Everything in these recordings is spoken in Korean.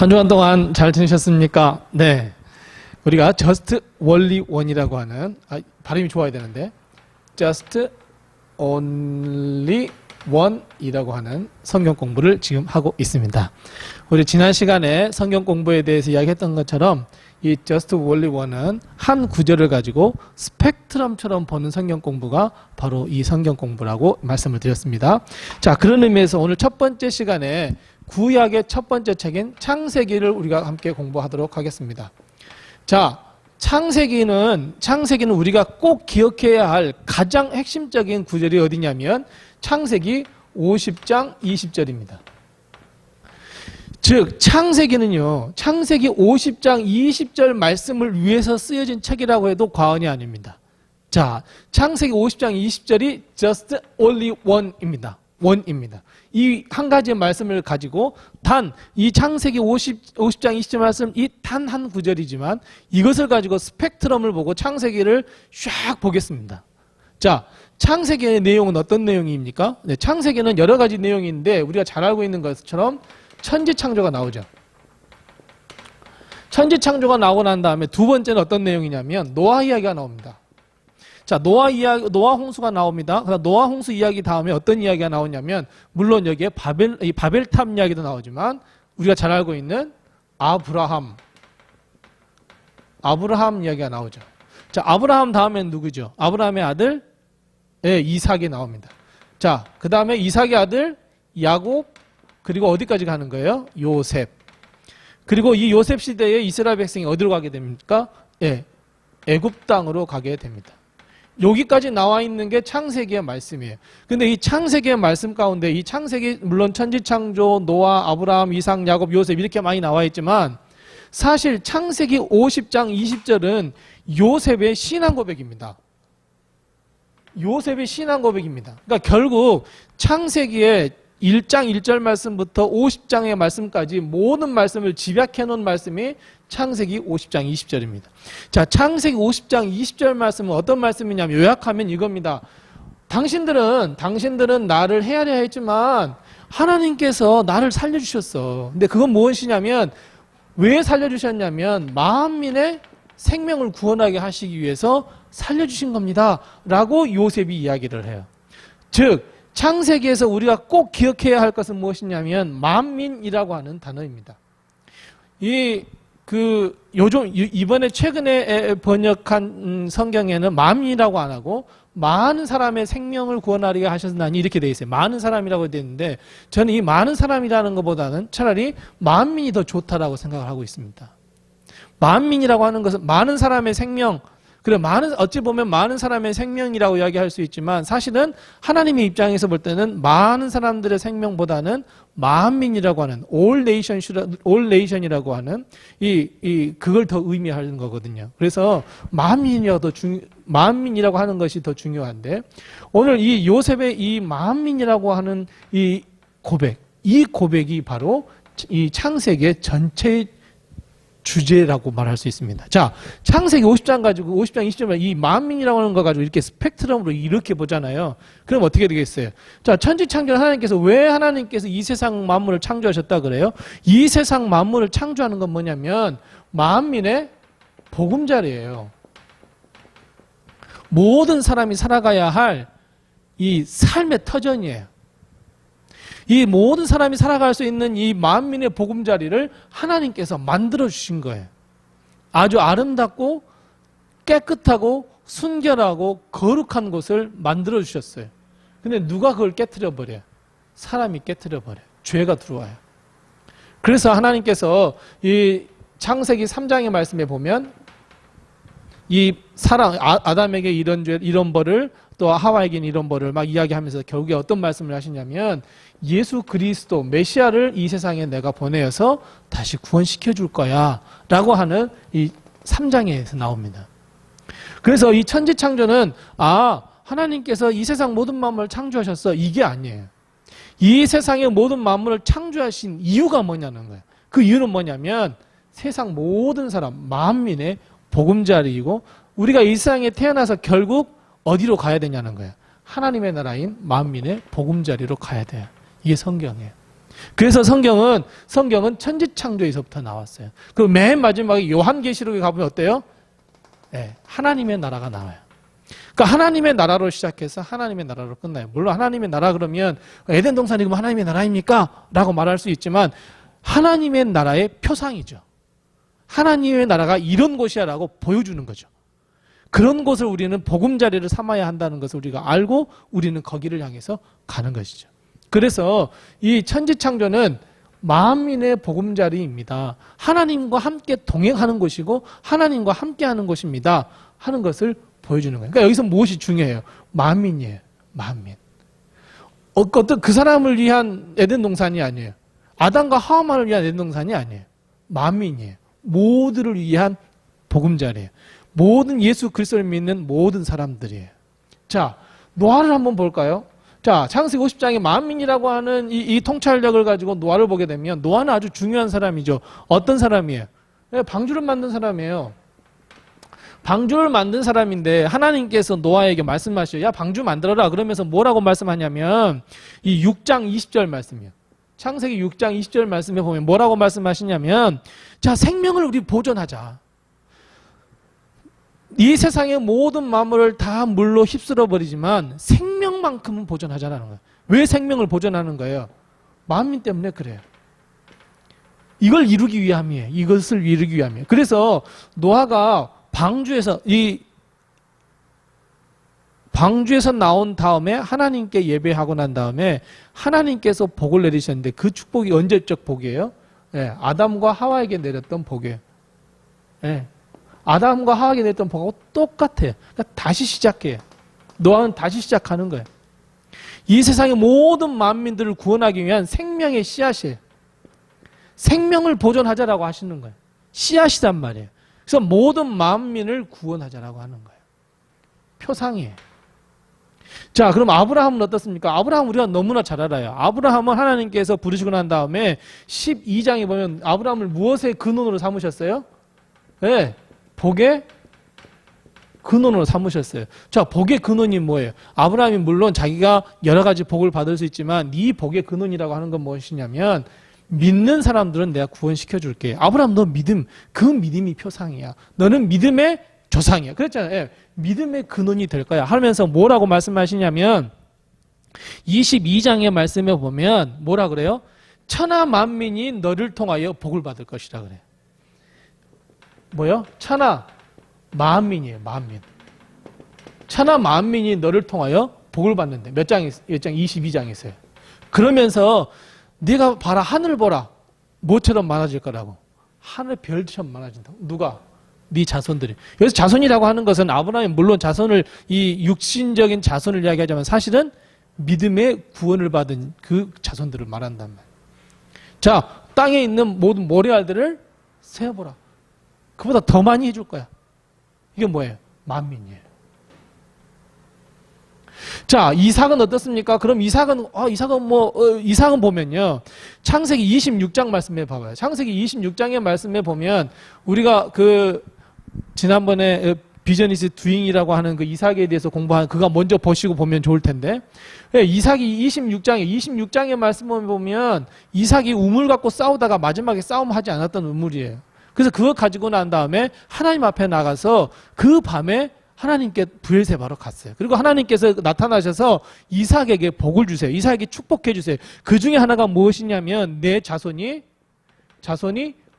한 주간 동안 잘 지내셨습니까? 네. 우리가 just only one이라고 하는, 발음이 좋아야 되는데, just only one이라고 하는 성경 공부를 지금 하고 있습니다. 우리 지난 시간에 성경 공부에 대해서 이야기했던 것처럼 이 just only one은 한 구절을 가지고 스펙트럼처럼 보는 성경 공부가 바로 이 성경 공부라고 말씀을 드렸습니다. 자, 그런 의미에서 오늘 첫 번째 시간에 구약의 첫 번째 책인 창세기를 우리가 함께 공부하도록 하겠습니다. 자, 창세기는 우리가 꼭 기억해야 할 가장 핵심적인 구절이 어디냐면 창세기 50장 20절입니다. 즉 창세기는요, 창세기 50장 20절 말씀을 위해서 쓰여진 책이라고 해도 과언이 아닙니다. 자, 창세기 50장 20절이 just only one입니다. 이 한 가지 말씀을 가지고 단 이 창세기 50장 20절 말씀 이 단 한 구절이지만 이것을 가지고 스펙트럼을 보고 창세기를 쫙 보겠습니다. 자, 창세기의 내용은 어떤 내용입니까? 네, 창세기는 여러 가지 내용인데 우리가 잘 알고 있는 것처럼 천지창조가 나오죠. 천지창조가 나오고 난 다음에 두 번째는 어떤 내용이냐면 노아 이야기가 나옵니다. 자, 노아 홍수가 나옵니다. 그다음 노아 홍수 이야기 다음에 어떤 이야기가 나오냐면 물론 여기에 바벨탑 이야기도 나오지만 우리가 잘 알고 있는 아브라함 이야기가 나오죠. 자, 아브라함 다음엔 누구죠? 아브라함의 아들 이삭이 나옵니다. 자, 그 다음에 이삭의 아들 야곱, 그리고 어디까지 가는 거예요? 요셉. 그리고 이 요셉 시대에 이스라엘 백성이 어디로 가게 됩니까? 애굽 땅으로 가게 됩니다. 여기까지 나와 있는 게 창세기의 말씀이에요. 근데 이 창세기의 말씀 가운데 이 창세기 물론 천지창조, 노아, 아브라함, 이삭, 야곱, 요셉 이렇게 많이 나와 있지만 사실 창세기 50장 20절은 요셉의 신앙 고백입니다. 요셉의 신앙 고백입니다. 그러니까 결국 창세기의 1장 1절 말씀부터 50장의 말씀까지 모든 말씀을 집약해 놓은 말씀이 창세기 50장 20절입니다. 자, 창세기 50장 20절 말씀은 어떤 말씀이냐면 요약하면 이겁니다. 당신들은 나를 헤아려야 했지만 하나님께서 나를 살려주셨어. 근데 그건 무엇이냐면 왜 살려주셨냐면 만민의 생명을 구원하게 하시기 위해서 살려주신 겁니다. 라고 요셉이 이야기를 해요. 즉 창세기에서 우리가 꼭 기억해야 할 것은 무엇이냐면 만민이라고 하는 단어입니다. 이번에 최근에 번역한 성경에는 만민이라고 안 하고 많은 사람의 생명을 구원하리게 하셨나니 이렇게 되어 있어요. 많은 사람이라고 되어 있는데 저는 이 많은 사람이라는 것보다는 차라리 만민이 더 좋다라고 생각을 하고 있습니다. 만민이라고 하는 것은 많은 사람의 생명, 어찌 보면 많은 사람의 생명이라고 이야기할 수 있지만 사실은 하나님의 입장에서 볼 때는 많은 사람들의 생명보다는 만민이라고 하는 all nation이라고 하는 그걸 더 의미하는 거거든요. 그래서 만민이라고 하는 것이 더 중요한데 오늘 이 요셉의 이 만민이라고 하는 이 고백이 바로 이 창세기의 전체 주제라고 말할 수 있습니다. 자, 창세기 50장 가지고 50장 20절 이 만민이라고 하는 거 가지고 이렇게 스펙트럼으로 이렇게 보잖아요. 그럼 어떻게 되겠어요? 자, 천지창조 왜 하나님께서 이 세상 만물을 창조하셨다 그래요? 이 세상 만물을 창조하는 건 뭐냐면 만민의 보금자리예요. 모든 사람이 살아가야 할 이 삶의 터전이에요. 이 모든 사람이 살아갈 수 있는 이 만민의 보금자리를 하나님께서 만들어 주신 거예요. 아주 아름답고 깨끗하고 순결하고 거룩한 곳을 만들어 주셨어요. 근데 누가 그걸 깨트려 버려요? 사람이 깨트려 버려요. 죄가 들어와요. 그래서 하나님께서 이 창세기 3장의 말씀에 보면 이 아담에게 이런 벌을 또 하와에게는 이런 벌을 막 이야기하면서 결국에 어떤 말씀을 하시냐면 예수 그리스도 메시아를 이 세상에 내가 보내어서 다시 구원시켜 줄 거야 라고 하는 이 3장에서 나옵니다. 그래서 이 천지창조는 하나님께서 이 세상 모든 만물을 창조하셨어 이게 아니에요. 이 세상의 모든 만물을 창조하신 이유가 뭐냐는 거예요. 그 이유는 뭐냐면 세상 모든 사람 만민의 보금자리이고 우리가 이 세상에 태어나서 결국 어디로 가야 되냐는 거예요. 하나님의 나라인 만민의 보금자리로 가야 돼요. 이게 성경이에요. 그래서 성경은 천지창조에서부터 나왔어요. 그 맨 마지막에 요한계시록에 가보면 어때요? 네, 하나님의 나라가 나와요. 그러니까 하나님의 나라로 시작해서 하나님의 나라로 끝나요. 물론 하나님의 나라 그러면 에덴 동산이 그럼 하나님의 나라입니까? 라고 말할 수 있지만 하나님의 나라의 표상이죠. 하나님의 나라가 이런 곳이야 라고 보여주는 거죠. 그런 곳을 우리는 보금자리를 삼아야 한다는 것을 우리가 알고 우리는 거기를 향해서 가는 것이죠. 그래서 이 천지창조는 만민의 보금자리입니다. 하나님과 함께 동행하는 곳이고 하나님과 함께하는 곳입니다. 하는 것을 보여주는 거예요. 그러니까 여기서 무엇이 중요해요? 만민이에요. 만민. 어떤 그 사람을 위한 에덴 동산이 아니에요. 아담과 하와만을 위한 에덴 동산이 아니에요. 만민이에요. 모두를 위한 보금자리예요. 모든 예수 그리스도를 믿는 모든 사람들이에요. 자, 노아를 한번 볼까요? 자, 창세기 50장에 만민이라고 하는 이 통찰력을 가지고 노아를 보게 되면 노아는 아주 중요한 사람이죠. 어떤 사람이에요? 방주를 만든 사람이에요. 방주를 만든 사람인데 하나님께서 노아에게 말씀하셔요. 야, 방주 만들어라. 그러면서 뭐라고 말씀하냐면 이 6장 20절 말씀이에요. 창세기 6장 20절 말씀에 보면 뭐라고 말씀하시냐면 자, 생명을 우리 보존하자. 이 세상의 모든 만물을 다 물로 휩쓸어 버리지만 생명만큼은 보존하자라는 거예요. 왜 생명을 보존하는 거예요? 만민 때문에 그래요. 이걸 이루기 위함이에요. 이것을 이루기 위함이에요. 그래서 노아가 방주에서 나온 다음에 하나님께 예배하고 난 다음에 하나님께서 복을 내리셨는데 그 축복이 언제적 복이에요? 네, 아담과 하와에게 내렸던 복이에요. 네, 아담과 하와에게 내렸던 복하고 똑같아요. 그러니까 다시 시작해요. 노아는 다시 시작하는 거예요. 이 세상의 모든 만민들을 구원하기 위한 생명의 씨앗이에요. 생명을 보존하자라고 하시는 거예요. 씨앗이란 말이에요. 그래서 모든 만민을 구원하자라고 하는 거예요. 표상이에요. 자, 그럼 아브라함은 어떻습니까? 아브라함 우리가 너무나 잘 알아요. 아브라함은 하나님께서 부르시고 난 다음에 12장에 보면 아브라함을 무엇의 근원으로 삼으셨어요? 네, 복의 근원으로 삼으셨어요. 자, 복의 근원이 뭐예요? 아브라함이 물론 자기가 여러 가지 복을 받을 수 있지만 이 복의 근원이라고 하는 건 무엇이냐면 믿는 사람들은 내가 구원시켜 줄게. 아브라함 너 믿음, 그 믿음이 표상이야. 너는 믿음의 조상이야. 그랬잖아요. 예, 믿음의 근원이 될 거야. 하면서 뭐라고 말씀하시냐면 22장의 말씀에 보면 뭐라 그래요? 천하 만민이 너를 통하여 복을 받을 것이라 그래요. 뭐요? 천하 만민이에요. 만민. 천하 만민이 너를 통하여 복을 받는데 몇 장 22장에 있어요. 그러면서 네가 봐라 하늘 보라 뭐처럼 많아질 거라고. 하늘 별처럼 많아진다고. 누가? 네 자손들이. 여기서 자손이라고 하는 것은 아브라함이 물론 자손을 이 육신적인 자손을 이야기하자면 사실은 믿음의 구원을 받은 그 자손들을 말한단 말이에요. 자, 땅에 있는 모든 모래알들을 세어보라. 그보다 더 많이 해줄 거야. 이게 뭐예요? 만민이에요. 자, 이삭은 어떻습니까? 그럼 이삭은 보면요. 창세기 26장 말씀에 봐봐요. 창세기 26장의 말씀에 보면 우리가 지난번에 비전이스 두잉이라고 하는 그 이삭에 대해서 공부한 그가 먼저 보시고 보면 좋을 텐데. 이삭이 26장의 말씀을 보면 이삭이 우물 갖고 싸우다가 마지막에 싸움하지 않았던 우물이에요. 그래서 그거 가지고 난 다음에 하나님 앞에 나가서 그 밤에 하나님께 브엘세바로 갔어요. 그리고 하나님께서 나타나셔서 이삭에게 복을 주세요. 이삭에게 축복해 주세요. 그 중에 하나가 무엇이냐면 내 자손이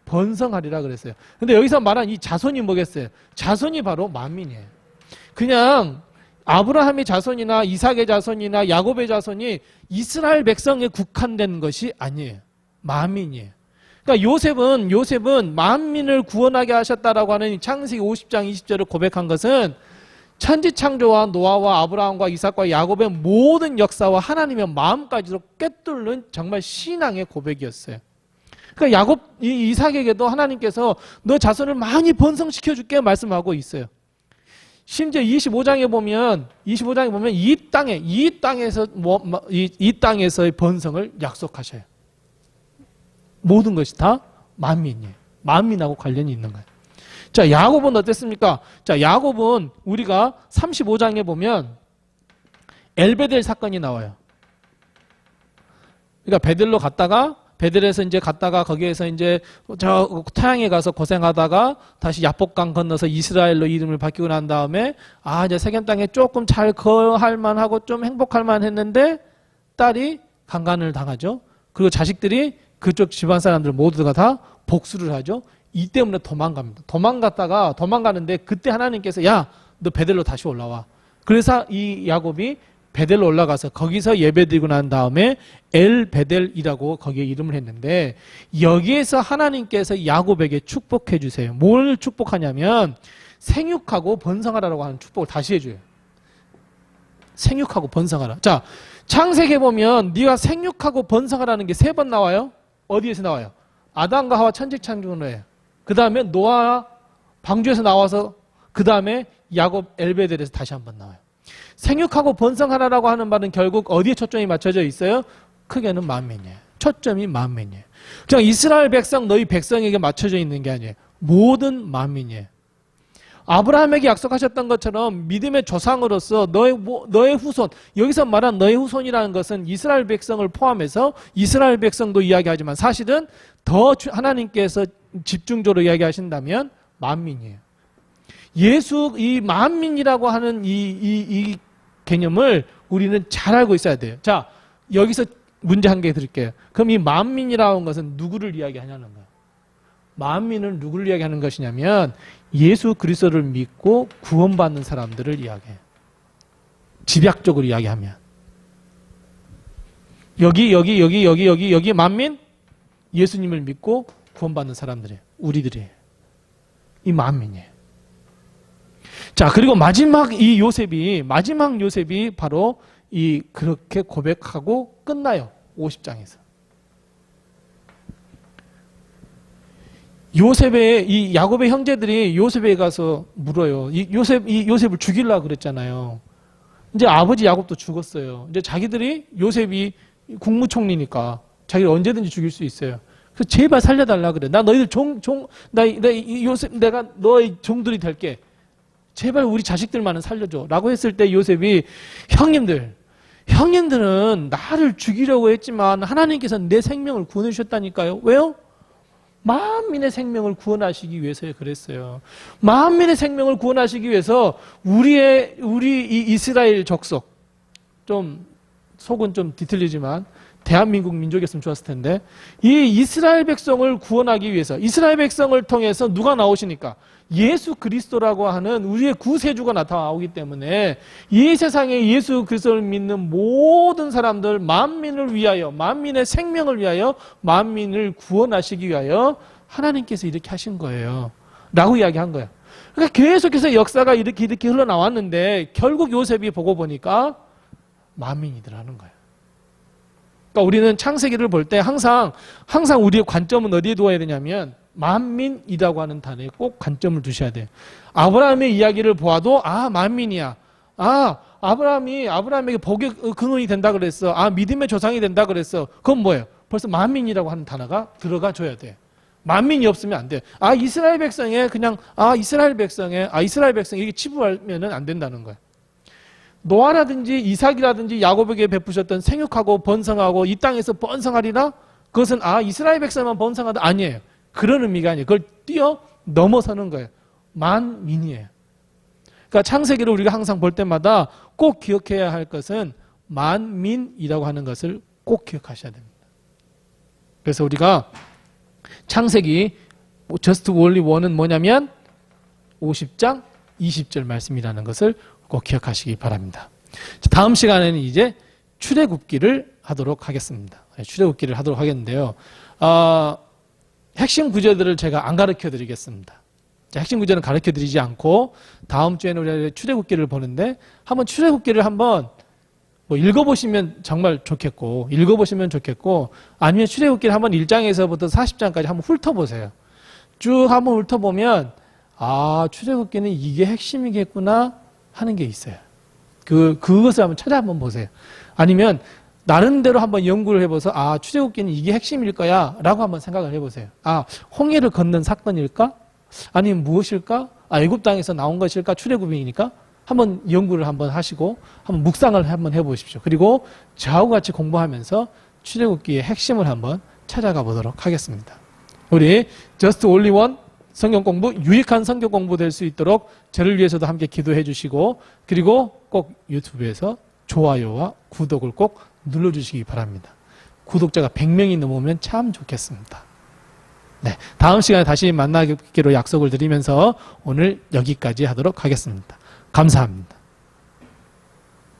번성하리라 그랬어요. 근데 여기서 말한 이 자손이 뭐겠어요? 자손이 바로 만민이에요. 그냥 아브라함의 자손이나 이삭의 자손이나 야곱의 자손이 이스라엘 백성에 국한된 것이 아니에요. 만민이에요. 그러니까 요셉은 만민을 구원하게 하셨다라고 하는 창세기 50장 20절을 고백한 것은 천지창조와 노아와 아브라함과 이삭과 야곱의 모든 역사와 하나님의 마음까지도 꿰뚫는 정말 신앙의 고백이었어요. 그러니까 이삭에게도 하나님께서 너 자손을 많이 번성시켜 줄게 말씀하고 있어요. 심지어 25장에 보면 이 땅에서의 번성을 약속하셔요. 모든 것이 다 만민이에요. 만민하고 관련이 있는 거예요. 자, 야곱은 어땠습니까? 자, 야곱은 우리가 35장에 보면 엘베델 사건이 나와요. 그러니까 베델로 갔다가 베델에서 이제 갔다가 거기에서 이제 저 타향에 가서 고생하다가 다시 야복강 건너서 이스라엘로 이름을 바뀌고 난 다음에 이제 세겜 땅에 조금 잘 거할 만하고 좀 행복할 만했는데 딸이 강간을 당하죠. 그리고 자식들이 그쪽 집안 사람들 모두가 다 복수를 하죠. 이 때문에 도망갑니다. 도망가는데 그때 하나님께서 야, 너 베델로 다시 올라와. 그래서 이 야곱이 베델로 올라가서 거기서 예배드리고 난 다음에 엘 베델이라고 거기에 이름을 했는데 여기에서 하나님께서 야곱에게 축복해 주세요. 뭘 축복하냐면 생육하고 번성하라고 하는 축복을 다시 해줘요. 생육하고 번성하라. 자, 창세기에 보면 네가 생육하고 번성하라는 게 3번 나와요. 어디에서 나와요? 아담과 하와 천직창조로 해요. 그 다음에 노아 방주에서 나와서 그 다음에 야곱 엘베델에서 다시 한번 나와요. 생육하고 번성하라라고 하는 말은 결국 어디에 초점이 맞춰져 있어요? 크게는 만민이에요. 초점이 만민이에요. 그냥 이스라엘 백성 너희 백성에게 맞춰져 있는 게 아니에요. 모든 만민이에요. 아브라함에게 약속하셨던 것처럼 믿음의 조상으로서 너의 후손, 여기서 말한 너의 후손이라는 것은 이스라엘 백성을 포함해서 이스라엘 백성도 이야기하지만 사실은 더 하나님께서 집중적으로 이야기하신다면 만민이에요. 이 만민이라고 하는 이 개념을 우리는 잘 알고 있어야 돼요. 자, 여기서 문제 한 개 드릴게요. 그럼 이 만민이라고 하는 것은 누구를 이야기하냐는 거예요. 만민은 누구를 이야기하는 것이냐면 예수 그리스도를 믿고 구원받는 사람들을 이야기해요. 집약적으로 이야기하면 여기 만민? 예수님을 믿고 구원받는 사람들이에요. 우리들이에요. 이 만민이에요. 자, 그리고 마지막 요셉이 바로 그렇게 고백하고 끝나요. 50장에서. 이 야곱의 형제들이 요셉에 가서 물어요. 요셉을 죽이려고 그랬잖아요. 이제 아버지 야곱도 죽었어요. 이제 자기들이 요셉이 국무총리니까 자기를 언제든지 죽일 수 있어요. 그래서 제발 살려달라 그래. 나 너희들 요셉, 내가 너의 종들이 될게. 제발 우리 자식들만은 살려줘. 라고 했을 때 요셉이 형님들은 나를 죽이려고 했지만 하나님께서 내 생명을 구원해 주셨다니까요. 왜요? 만민의 생명을 구원하시기 위해서 그랬어요. 만민의 생명을 구원하시기 위해서 우리 이 이스라엘 족속, 좀 속은 좀 뒤틀리지만 대한민국 민족이었으면 좋았을 텐데 이 이스라엘 백성을 구원하기 위해서 이스라엘 백성을 통해서 누가 나오시니까 예수 그리스도라고 하는 우리의 구세주가 나타나오기 때문에 이 세상에 예수 그리스도를 믿는 모든 사람들 만민을 위하여 만민의 생명을 위하여 만민을 구원하시기 위하여 하나님께서 이렇게 하신 거예요. 라고 이야기한 거예요. 그러니까 계속해서 역사가 이렇게 흘러나왔는데 결국 요셉이 보고 보니까 만민이더라는 거예요. 그러니까 우리는 창세기를 볼 때 항상 우리의 관점은 어디에 두어야 되냐면 만민이라고 하는 단어에 꼭 관점을 두셔야 돼요. 아브라함의 이야기를 보아도 만민이야. 아브라함에게 복의 근원이 된다 그랬어. 믿음의 조상이 된다 그랬어. 그건 뭐예요? 벌써 만민이라고 하는 단어가 들어가 줘야 돼요. 만민이 없으면 안 돼요. 이스라엘 백성에 이스라엘 백성에 이렇게 치부하면 안 된다는 거예요. 노아라든지 이삭이라든지 야곱에게 베푸셨던 생육하고 번성하고 이 땅에서 번성하리라? 그것은 이스라엘 백성만 번성하다 아니에요. 그런 의미가 아니에요. 그걸 뛰어 넘어서는 거예요. 만민이에요. 그러니까 창세기를 우리가 항상 볼 때마다 꼭 기억해야 할 것은 만민이라고 하는 것을 꼭 기억하셔야 됩니다. 그래서 우리가 창세기 Just Only One은 뭐냐면 50장 20절 말씀이라는 것을 꼭 기억하시기 바랍니다. 다음 시간에는 이제 출애굽기를 하도록 하겠습니다. 출애굽기를 하도록 하겠는데요. 핵심 구절들을 제가 안 가르쳐 드리겠습니다. 핵심 구절은 가르쳐 드리지 않고 다음 주에는 우리가 출애굽기를 보는데 한번 출애굽기를 한번 읽어보시면 정말 좋겠고 아니면 출애굽기를 한번 1장에서부터 40장까지 한번 훑어보세요. 쭉 한번 훑어보면 출애굽기는 이게 핵심이겠구나 하는 게 있어요. 그것을 한번 한번 보세요. 아니면 나름대로 한번 연구를 해봐서 출애굽기는 이게 핵심일 거야 라고 한번 생각을 해보세요. 홍해를 건넌 사건일까? 아니면 무엇일까? 애굽 땅에서 나온 것일까? 출애굽이니까 한번 연구를 한번 하시고 한번 묵상을 한번 해보십시오. 그리고 저하고 같이 공부하면서 출애굽기의 핵심을 한번 찾아가 보도록 하겠습니다. 우리 Just Only One 성경 공부, 유익한 성경 공부 될 수 있도록 저를 위해서도 함께 기도해 주시고, 그리고 꼭 유튜브에서 좋아요와 구독을 꼭 눌러주시기 바랍니다. 구독자가 100명이 넘으면 참 좋겠습니다. 네, 다음 시간에 다시 만나기로 약속을 드리면서 오늘 여기까지 하도록 하겠습니다. 감사합니다.